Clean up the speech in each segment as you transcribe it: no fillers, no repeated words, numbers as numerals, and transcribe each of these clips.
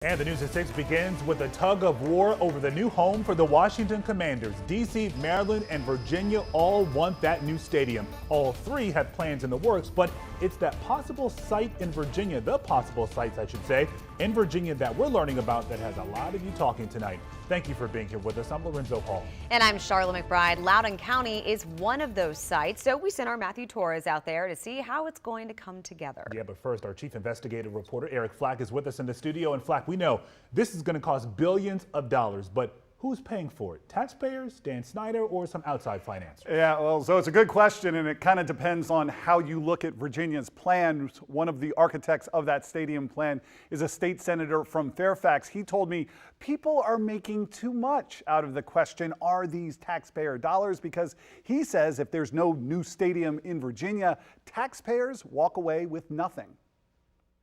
And the News at 6 begins with a tug of war over the new home for the Washington Commanders. D.C., Maryland, and Virginia all want that new stadium. All three have plans in the works, but it's that possible site in Virginia, the possible sites, I should say, in Virginia that we're learning about that has a lot of you talking tonight. Thank you for being here with us. I'm Lorenzo Hall. And I'm Charlotte McBride. Loudoun County is one of those sites, so we sent our Matthew Torres out there to see how it's going to come together. Yeah, but first, our chief investigative reporter, Eric Flack, is with us in the studio. And Flack, we know this is going to cost billions of dollars, but who's paying for it? Taxpayers, Dan Snyder, or some outside financiers? Yeah, well, so it's a good question, and it kind of depends on how you look at Virginia's plan. One of the architects of that stadium plan is a state senator from Fairfax. He told me people are making too much out of the question, are these taxpayer dollars? Because he says if there's no new stadium in Virginia, taxpayers walk away with nothing.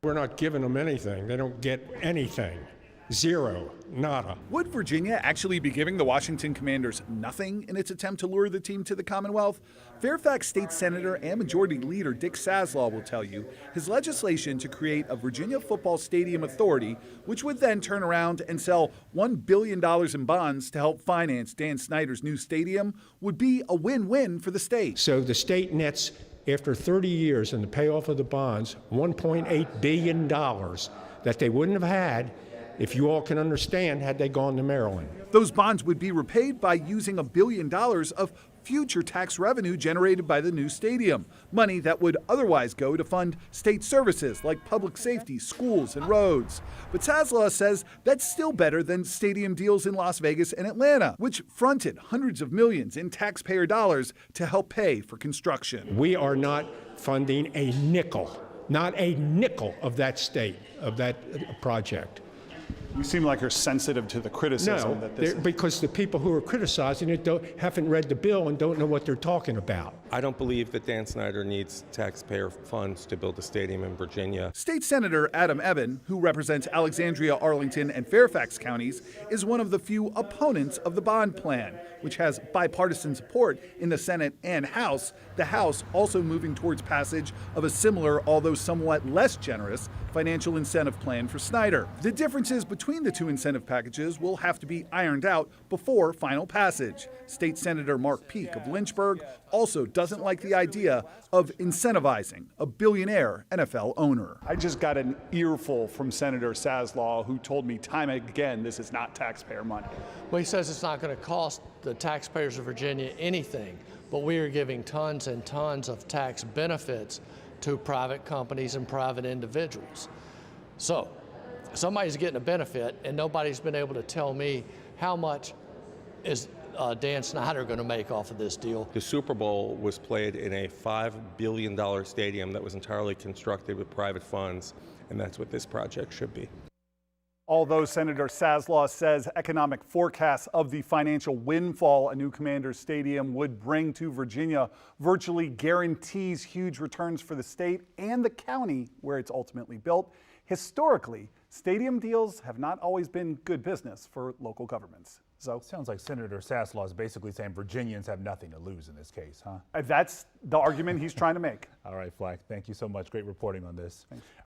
We're not giving them anything. They don't get anything. Zero. Nada. Would Virginia actually be giving the Washington Commanders nothing in its attempt to lure the team to the Commonwealth? Fairfax State Senator and Majority Leader Dick Saslaw will tell you his legislation to create a Virginia Football Stadium Authority, which would then turn around and sell $1 billion in bonds to help finance Dan Snyder's new stadium, would be a win-win for the state. So the state nets, after 30 years and the payoff of the bonds, $1.8 billion that they wouldn't have had, if you all can understand, had they gone to Maryland. Those bonds would be repaid by using $1 billion of future tax revenue generated by the new stadium, money that would otherwise go to fund state services like public safety, schools, and roads. But Saslaw says that's still better than stadium deals in Las Vegas and Atlanta, which fronted hundreds of millions in taxpayer dollars to help pay for construction. We are not funding a nickel, not a nickel of that state, of that project. You seem like you're sensitive to the criticism No, that this is. because the people who are criticizing it haven't read the bill and don't know what they're talking about. I don't believe that Dan Snyder needs taxpayer funds to build a stadium in Virginia. State Senator Adam Eban, who represents Alexandria, Arlington, and Fairfax counties, is one of the few opponents of the bond plan, which has bipartisan support in the Senate and House, the House also moving towards passage of a similar, although somewhat less generous, financial incentive plan for Snyder. The differences between the two incentive packages will have to be ironed out before final passage. State Senator Mark Peake of Lynchburg also doesn't like the idea of incentivizing a billionaire NFL owner. I just got an earful from Senator Saslaw, who told me time and again this is not taxpayer money. Well, he says it's not going to cost the taxpayers of Virginia anything, but we are giving tons and tons of tax benefits to private companies and private individuals. So somebody's getting a benefit, and nobody's been able to tell me how much is Dan Snyder going to make off of this deal. The Super Bowl was played in a $5 billion stadium that was entirely constructed with private funds, and that's what this project should be. Although Senator Saslaw says economic forecasts of the financial windfall a new Commanders Stadium would bring to Virginia virtually guarantees huge returns for the state and the county where it's ultimately built, historically, stadium deals have not always been good business for local governments. So Sounds like Senator Saslaw is basically saying Virginians have nothing to lose in this case, huh? that's the argument he's trying to make. All right, Flack, thank you so much. Great reporting on this. Thanks.